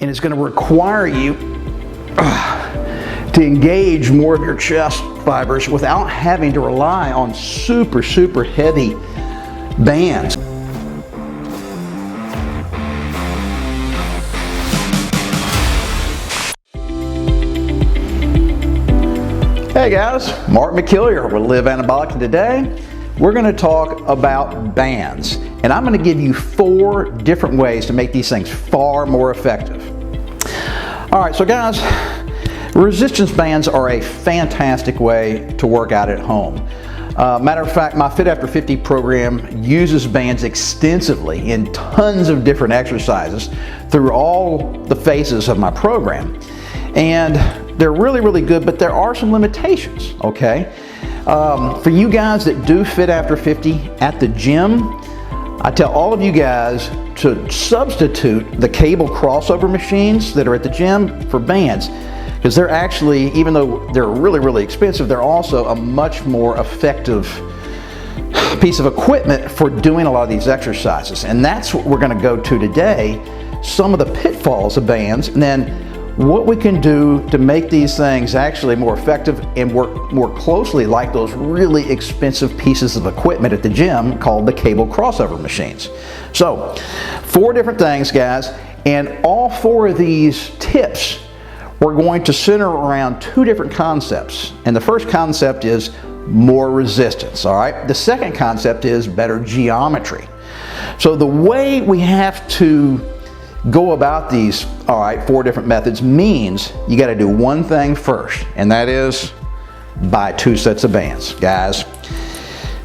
and it's going to require you to engage more of your chest fibers without having to rely on super heavy bands. Hey guys, Mark McKill here with Live Anabolic, and today we're going to talk about bands, and I'm going to give you 4 different ways to make these things far more effective. Alright, so guys, resistance bands are a fantastic way to work out at home. Matter of fact, my Fit After 50 program uses bands extensively in tons of different exercises through all the phases of my program. And they're really good, but there are some limitations, okay? For you guys that do Fit After 50 at the gym, I tell all of you guys to substitute the cable crossover machines that are at the gym for bands, because they're actually, even though they're really expensive, they're also a much more effective piece of equipment for doing a lot of these exercises. And that's what we're going to go to today, some of the pitfalls of bands, and then what we can do to make these things actually more effective and work more closely like those really expensive pieces of equipment at the gym called the cable crossover machines. So 4 different things, guys, and all 4 of these tips we're going to center around 2 different concepts. And the first concept is more resistance, all right? The second concept is better geometry. So the way we have to go about these, all right, 4 different methods means you got to do one thing first, and that is buy 2 sets of bands. Guys,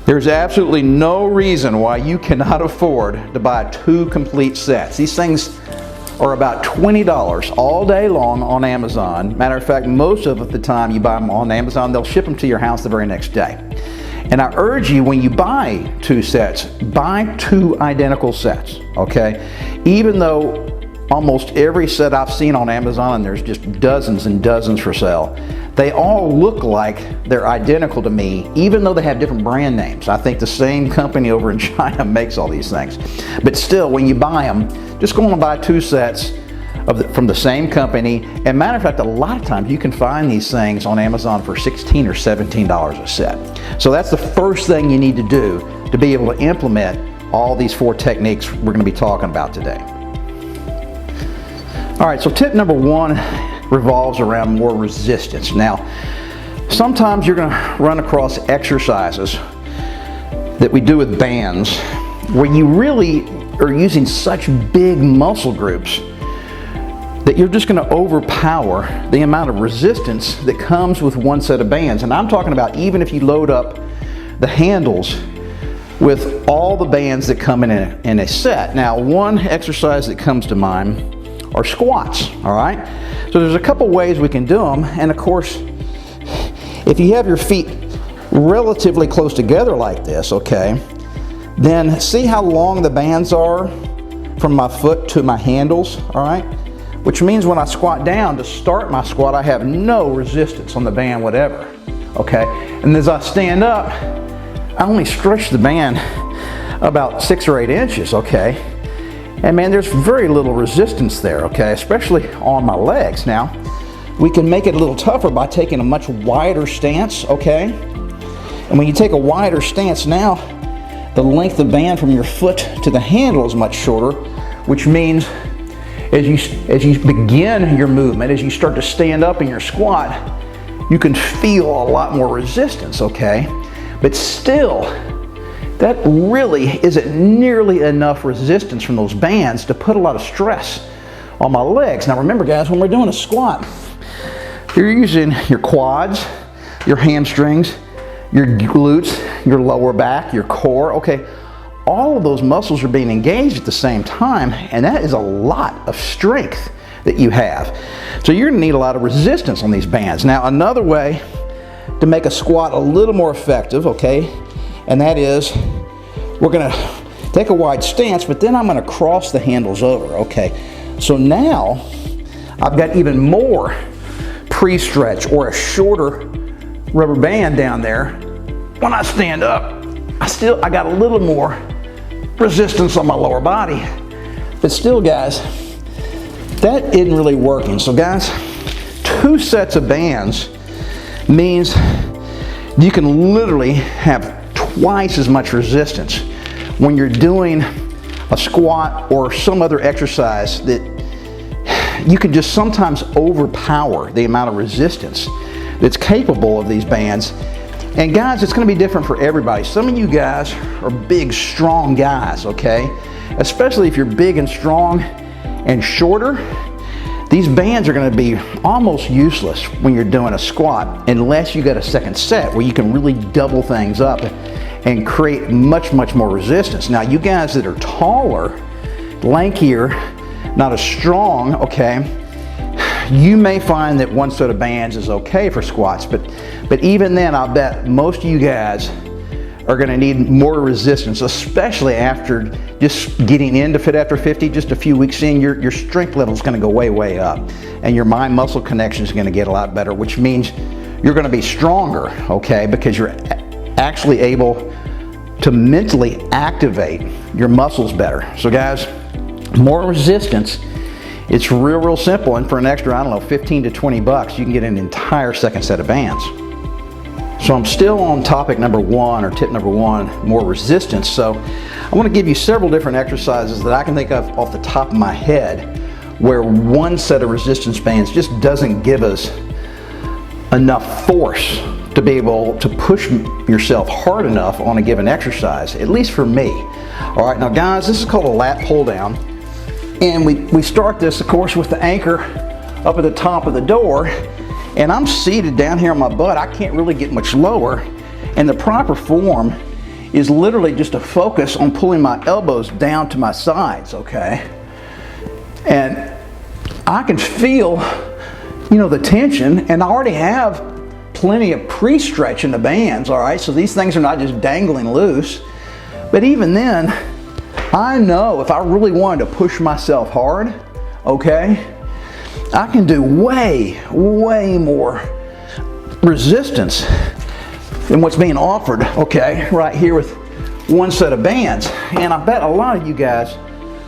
there's absolutely no reason why you cannot afford to buy 2 complete sets. These things are about $20 all day long on Amazon. Matter of fact, most of the time you buy them on Amazon, they'll ship them to your house the very next day. And I urge you, when you buy 2 sets, buy 2 identical sets, okay? Even though almost every set I've seen on Amazon, and there's just dozens and dozens for sale, they all look like they're identical to me, even though they have different brand names. I think the same company over in China makes all these things. But still, when you buy them, just go and buy 2 sets from the same company. And matter of fact, a lot of times you can find these things on Amazon for $16 or $17 a set. So that's the first thing you need to do to be able to implement all these 4 techniques we're going to be talking about today. All right, so tip number 1 revolves around more resistance. Now, sometimes you're going to run across exercises that we do with bands where you really are using such big muscle groups that you're just going to overpower the amount of resistance that comes with 1 set of bands. And I'm talking about even if you load up the handles with all the bands that come in a set. Now, one exercise that comes to mind are squats, all right? So there's a couple ways we can do them, and of course, if you have your feet relatively close together like this, okay, then see how long the bands are from my foot to my handles, all right? Which means when I squat down to start my squat, I have no resistance on the band whatever, okay? And as I stand up, I only stretch the band about 6 or 8 inches, okay? And man, there's very little resistance there, okay? Especially on my legs. Now, we can make it a little tougher by taking a much wider stance, okay? And when you take a wider stance now, the length of band from your foot to the handle is much shorter, which means as you begin your movement, as you start to stand up in your squat, you can feel a lot more resistance, okay? But still, that really isn't nearly enough resistance from those bands to put a lot of stress on my legs. Now remember guys, when we're doing a squat, you're using your quads, your hamstrings, your glutes, your lower back, your core, okay? All of those muscles are being engaged at the same time, and that is a lot of strength that you have. So you're gonna need a lot of resistance on these bands. Now another way to make a squat a little more effective, okay, and that is we're gonna take a wide stance, but then I'm gonna cross the handles over, okay? So now I've got even more pre-stretch or a shorter rubber band down there. When I stand up, I got a little more resistance on my lower body. But still guys, that isn't really working. So guys, 2 sets of bands means you can literally have twice as much resistance when you're doing a squat or some other exercise that you can just sometimes overpower the amount of resistance that's capable of these bands. And guys, it's going to be different for everybody. Some of you guys are big, strong guys, okay? Especially if you're big and strong and shorter, these bands are going to be almost useless when you're doing a squat unless you got a second set where you can really double things up and create much more resistance. Now, you guys that are taller, lankier, not as strong, okay, you may find that 1 set of bands is okay for squats, but even then, I'll bet most of you guys are going to need more resistance, especially after just getting into Fit After 50. Just a few weeks in, your strength level is going to go way up, and your mind-muscle connection is going to get a lot better, which means you're going to be stronger, okay, because you're actually able to mentally activate your muscles better. So guys, more resistance. It's real simple, and for an extra, I don't know, 15 to 20 bucks, you can get an entire second set of bands. So I'm still on topic number 1, or tip number 1, more resistance. So I want to give you several different exercises that I can think of off the top of my head where 1 set of resistance bands just doesn't give us enough force to be able to push yourself hard enough on a given exercise, at least for me. All right, now guys, this is called a lat pull down. And we start this, of course, with the anchor up at the top of the door, and I'm seated down here on my butt. I can't really get much lower, and the proper form is literally just to focus on pulling my elbows down to my sides, okay? And I can feel, you know, the tension, and I already have plenty of pre-stretch in the bands, all right? So these things are not just dangling loose, but even then, I know if I really wanted to push myself hard, okay, I can do way more resistance than what's being offered, okay, right here with 1 set of bands. And I bet a lot of you guys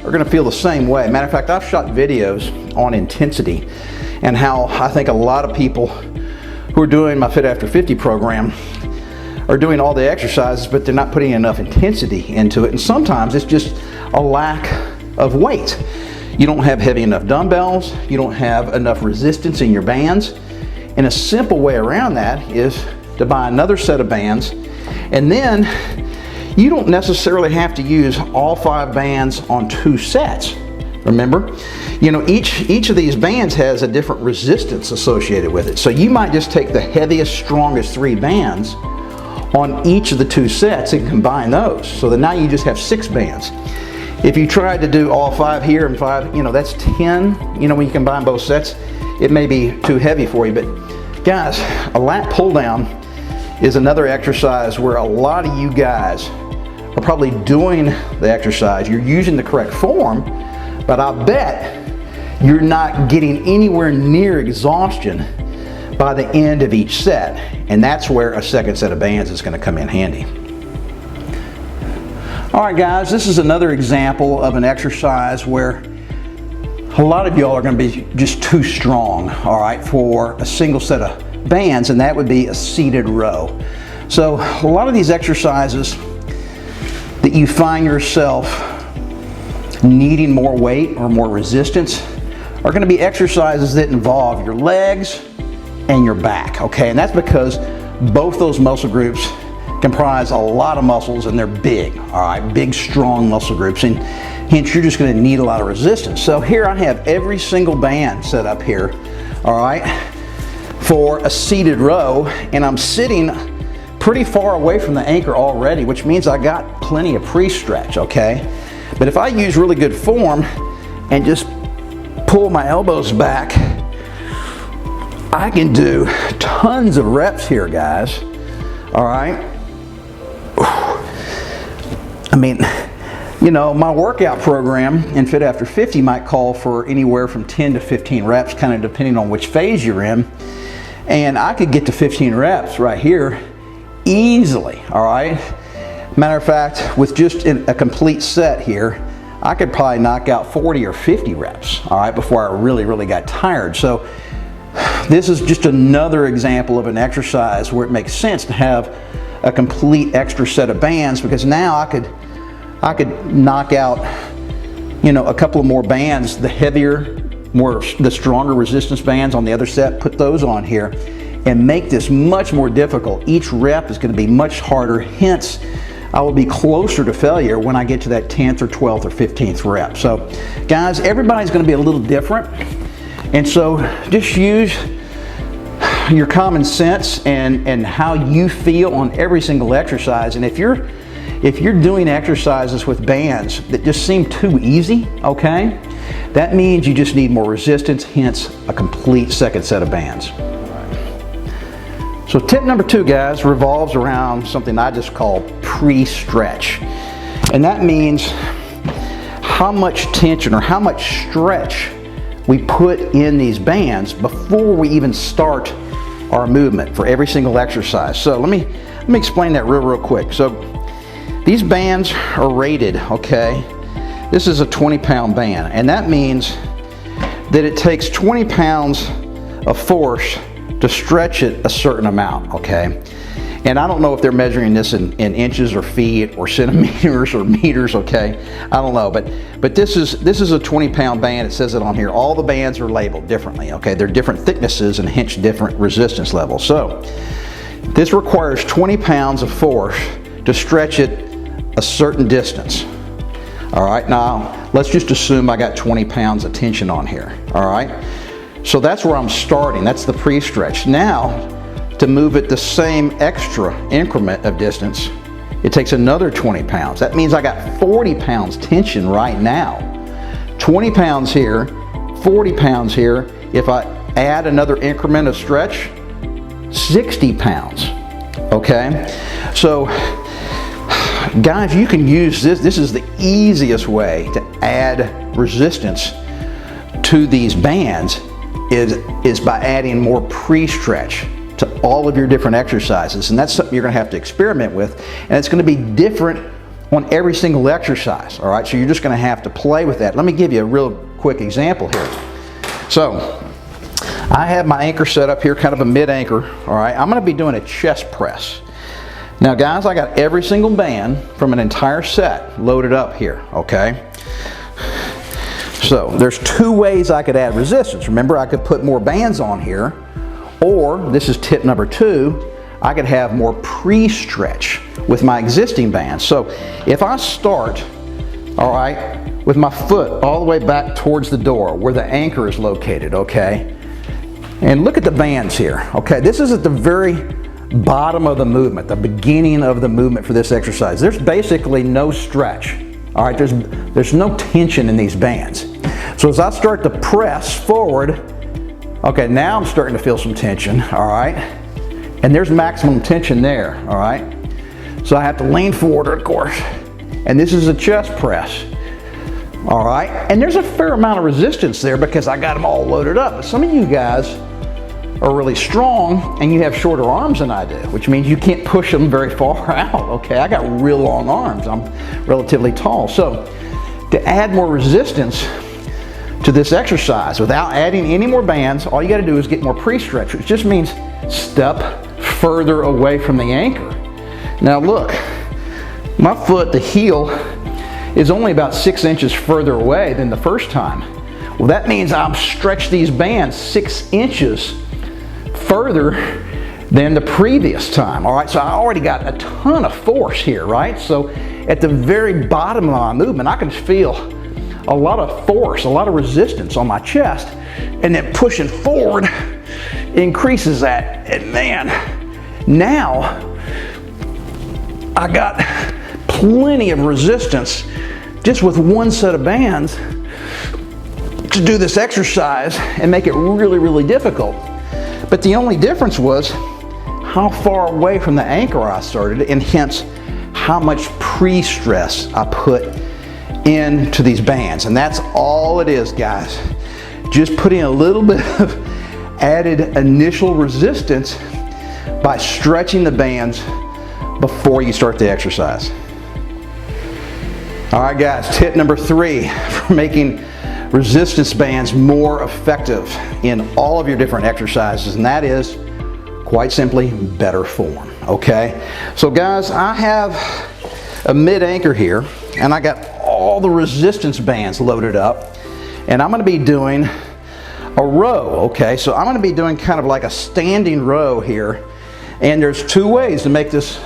are going to feel the same way. Matter of fact, I've shot videos on intensity and how I think a lot of people who are doing my Fit After 50 program are doing all the exercises, but they're not putting enough intensity into it. And sometimes it's just a lack of weight. You don't have heavy enough dumbbells, you don't have enough resistance in your bands. And a simple way around that is to buy another set of bands, and then you don't necessarily have to use all 5 bands on 2 sets. Remember, you know, each of these bands has a different resistance associated with it. So you might just take the heaviest, strongest 3 bands on each of the 2 sets and combine those. So that now you just have 6 bands. If you tried to do all 5 here and 5, you know, that's 10. You know, when you combine both sets, it may be too heavy for you. But guys, a lat pull down is another exercise where a lot of you guys are probably doing the exercise. You're using the correct form, but I bet you're not getting anywhere near exhaustion by the end of each set. And that's where a second set of bands is going to come in handy. All right, guys, this is another example of an exercise where a lot of y'all are going to be just too strong, all right, for a single set of bands, and that would be a seated row. So a lot of these exercises that you find yourself needing more weight or more resistance are going to be exercises that involve your legs and your back, okay? And that's because both those muscle groups comprise a lot of muscles, and they're big, all right? Big, strong muscle groups, and hence you're just going to need a lot of resistance. So here I have every single band set up here, all right, for a seated row, and I'm sitting pretty far away from the anchor already, which means I got plenty of pre-stretch, okay? But if I use really good form and just pull my elbows back, I can do tons of reps here, guys, all right? I mean, you know, my workout program in Fit After 50 might call for anywhere from 10 to 15 reps, kind of depending on which phase you're in. And I could get to 15 reps right here easily, all right? Matter of fact, with just a complete set here, I could probably knock out 40 or 50 reps, all right, before I really got tired. So this is just another example of an exercise where it makes sense to have a complete extra set of bands, because now I could knock out, you know, a couple of more bands, the heavier, the stronger resistance bands on the other set, put those on here and make this much more difficult. Each rep is going to be much harder, hence I will be closer to failure when I get to that 10th or 12th or 15th rep. So guys, everybody's going to be a little different, and so just use your common sense and how you feel on every single exercise. And if you're doing exercises with bands that just seem too easy, okay, that means you just need more resistance, hence a complete second set of bands. So tip number 2, guys, revolves around something I just call pre-stretch. And that means how much tension or how much stretch we put in these bands before we even start our movement for every single exercise. So let me explain that real quick. So these bands are rated, okay? This is a 20-pound band, and that means that it takes 20 pounds of force to stretch it a certain amount, okay? And I don't know if they're measuring this in inches or feet or centimeters or meters, okay? I don't know, but this is a 20-pound band. It says it on here. All the bands are labeled differently, okay? They're different thicknesses and hence different resistance levels. So this requires 20 pounds of force to stretch it a certain distance. All right, now let's just assume I got 20 pounds of tension on here, all right? So that's where I'm starting. That's the pre-stretch. Now, to move it the same extra increment of distance, it takes another 20 pounds. That means I got 40 pounds tension right now. 20 pounds here, 40 pounds here. If I add another increment of stretch, 60 pounds, okay? So, guys, you can use this. This is the easiest way to add resistance to these bands is by adding more pre-stretch to all of your different exercises. And that's something you're going to have to experiment with. And it's going to be different on every single exercise, all right? So you're just going to have to play with that. Let me give you a real quick example here. So I have my anchor set up here, kind of a mid-anchor, all right? I'm going to be doing a chest press. Now guys, I got every single band from an entire set loaded up here, okay? So there's 2 ways I could add resistance. Remember, I could put more bands on here, or this is tip number 2, I could have more pre-stretch with my existing bands. So if I start, all right, with my foot all the way back towards the door where the anchor is located, okay? And look at the bands here, okay? This is at the very bottom of the movement, the beginning of the movement for this exercise. There's basically no stretch, all right? There's no tension in these bands. So as I start to press forward, okay, now I'm starting to feel some tension, all right? And there's maximum tension there, all right? So I have to lean forward, of course. And this is a chest press, all right? And there's a fair amount of resistance there because I got them all loaded up. But some of you guys are really strong and you have shorter arms than I do, which means you can't push them very far out, okay? I got real long arms. I'm relatively tall. So to add more resistance to this exercise without adding any more bands, all you got to do is get more pre-stretch, which just means step further away from the anchor. Now look, my foot, the heel, is only about 6 inches further away than the first time. Well, that means I've stretched these bands 6 inches further than the previous time, all right? So I already got a ton of force here, right? So at the very bottom of my movement, I can feel a lot of force, a lot of resistance on my chest, and then pushing forward increases that. And man, now I got plenty of resistance just with one set of bands to do this exercise and make it really difficult. But the only difference was how far away from the anchor I started, and hence how much pre-stress I put into these bands. And that's all it is, guys. Just putting a little bit of added initial resistance by stretching the bands before you start the exercise. All right guys, tip number 3 for making resistance bands more effective in all of your different exercises, and that is quite simply better form. Okay, so guys, I have a mid anchor here and I got all the resistance bands loaded up, and I'm going to be doing a row. Okay, so I'm going to be doing kind of like a standing row here, and there's 2 ways to make this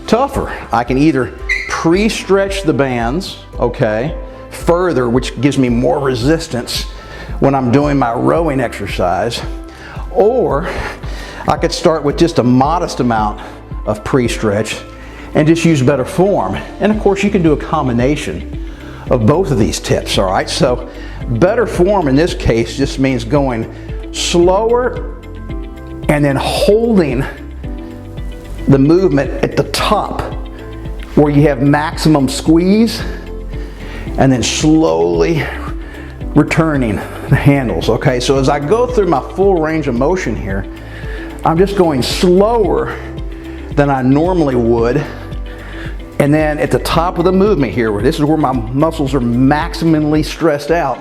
tougher. I can either pre-stretch the bands, okay, further, which gives me more resistance when I'm doing my rowing exercise, or I could start with just a modest amount of pre-stretch and just use better form. And of course you can do a combination of both of these tips. All right, so better form in this case just means going slower and then holding the movement at the top where you have maximum squeeze, and then slowly returning the handles. Okay, so as I go through my full range of motion here, I'm just going slower than I normally would, and then at the top of the movement here, where this is where my muscles are maximally stressed out,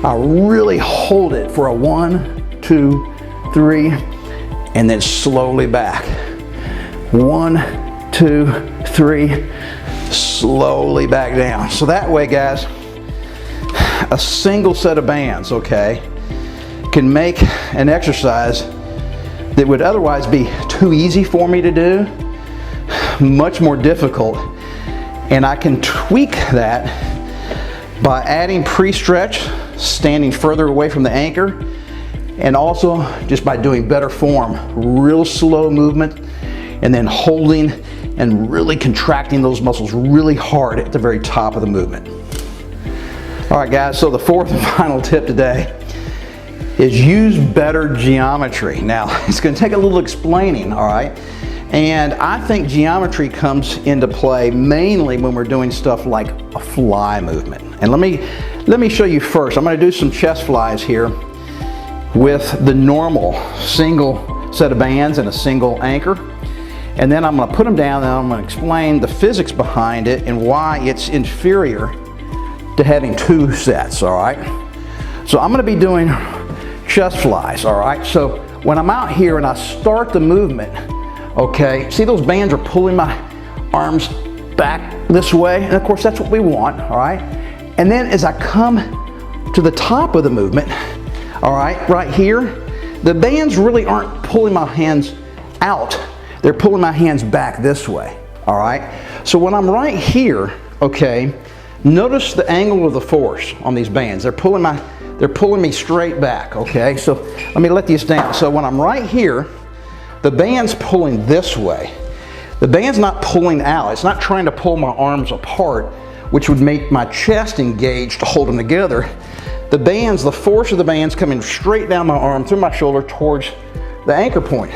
I really hold it for a 1, 2, 3, and then slowly back. 1, 2, 3, slowly back down. So that way, guys, a single set of bands, okay, can make an exercise that would otherwise be too easy for me to do much more difficult, and I can tweak that by adding pre-stretch, standing further away from the anchor, and also just by doing better form, real slow movement, and then holding and really contracting those muscles really hard at the very top of the movement. All right guys, so the 4th and final tip today is use better geometry. Now, it's going to take a little explaining, all right? And I think geometry comes into play mainly when we're doing stuff like a fly movement. And let me show you first. I'm going to do some chest flies here with the normal single set of bands and a single anchor. And then I'm going to put them down and I'm going to explain the physics behind it and why it's inferior to having 2 sets, all right? So I'm going to be doing chest flies, all right? So when I'm out here and I start the movement, okay, see those bands are pulling my arms back this way, and of course that's what we want, all right? And then as I come to the top of the movement, all right, right here, the bands really aren't pulling my hands out. They're pulling my hands back this way, all right? So when I'm right here, okay, notice the angle of the force on these bands. They're pulling me straight back, okay? So let me let these down. So when I'm right here, the band's pulling this way. The band's not pulling out. It's not trying to pull my arms apart, which would make my chest engaged to hold them together. The bands, the force of the band's coming straight down my arm, through my shoulder, towards the anchor point.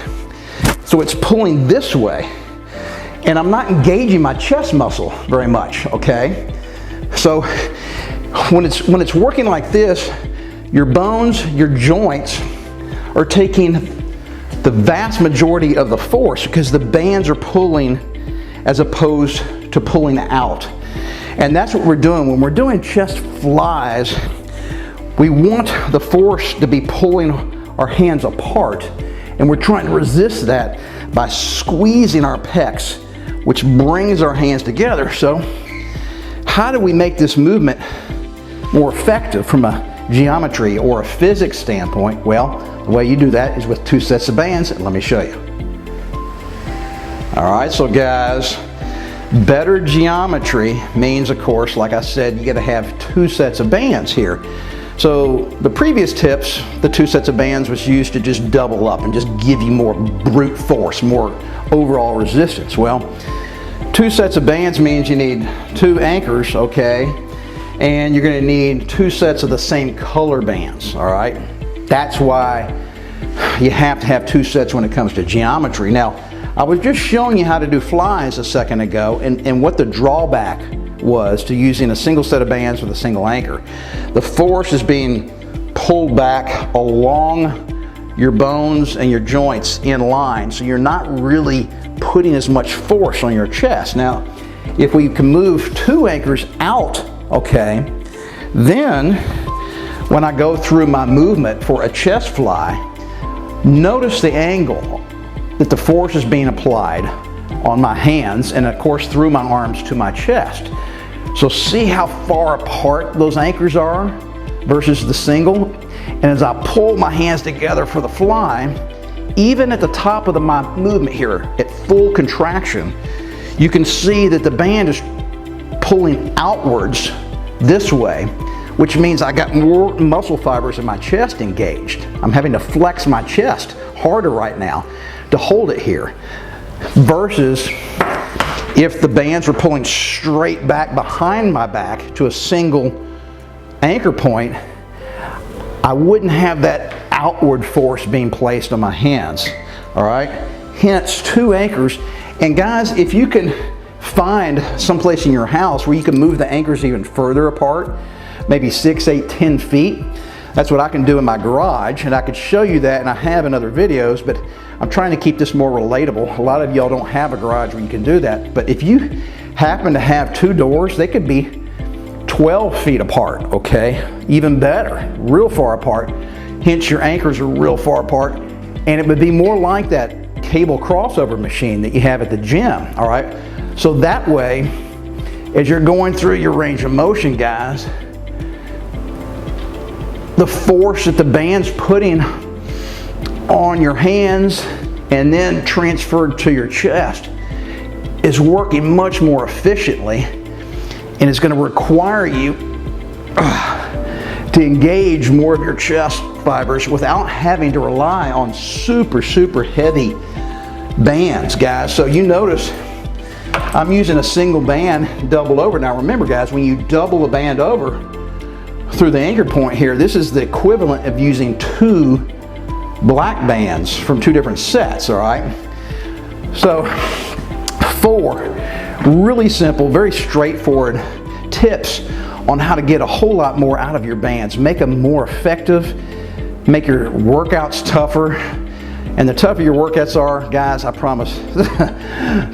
So it's pulling this way, and I'm not engaging my chest muscle very much, okay? So when it's working like this, your bones, your joints are taking the vast majority of the force because the bands are pulling as opposed to pulling out. And that's what we're doing. When we're doing chest flies, we want the force to be pulling our hands apart, and we're trying to resist that by squeezing our pecs, which brings our hands together. So how do we make this movement more effective from a geometry or a physics standpoint? Well, the way you do that is with 2 sets of bands, and let me show you. All right, so guys, better geometry means, of course, like I said, you got to have 2 sets of bands here. So the previous tips, the 2 sets of bands was used to just double up and just give you more brute force, more overall resistance. Well, 2 sets of bands means you need 2 anchors, okay? And you're going to need 2 sets of the same color bands, all right? That's why you have to have 2 sets when it comes to geometry. Now, I was just showing you how to do flies a second ago and what the drawback was to using a single set of bands with a single anchor. The force is being pulled back along your bones and your joints in line, so you're not really putting as much force on your chest. Now, if we can move 2 anchors out, okay, then when I go through my movement for a chest fly, notice the angle that the force is being applied on my hands and of course through my arms to my chest. So see how far apart those anchors are versus the single? And as I pull my hands together for the fly, even at the top of my movement here, at full contraction, you can see that the band is pulling outwards this way, which means I got more muscle fibers in my chest engaged. I'm having to flex my chest harder right now to hold it here. Versus if the bands were pulling straight back behind my back to a single anchor point, I wouldn't have that outward force being placed on my hands, all right? Hence 2 anchors. And guys, if you can find someplace in your house where you can move the anchors even further apart, maybe 6, 8, 10 feet, that's what I can do in my garage, and I could show you that, and I have in other videos, but I'm trying to keep this more relatable. A lot of y'all don't have a garage where you can do that, but if you happen to have 2 doors, they could be 12 feet apart, okay? Even better, real far apart. Hence your anchors are real far apart, and it would be more like that cable crossover machine that you have at the gym, all right? So that way, as you're going through your range of motion, guys, the force that the band's putting on your hands and then transferred to your chest is working much more efficiently, and it's going to require you to engage more of your chest fibers without having to rely on super heavy bands, guys. So you notice I'm using a single band doubled over. Now remember, guys, when you double a band over through the anchor point here, this is the equivalent of using 2 black bands from 2 different sets, all right? So 4 really simple, very straightforward tips on how to get a whole lot more out of your bands, make them more effective, make your workouts tougher. And the tougher your workouts are, guys, I promise,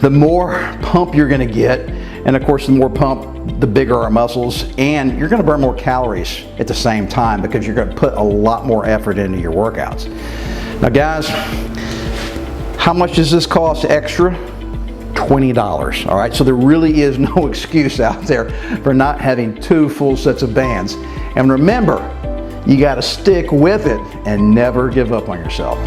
the more pump you're gonna get. And of course, the more pump, the bigger our muscles, and you're gonna burn more calories at the same time because you're gonna put a lot more effort into your workouts. Now guys, how much does this cost extra? $20, all right? So there really is no excuse out there for not having 2 full sets of bands. And remember, you gotta stick with it and never give up on yourself.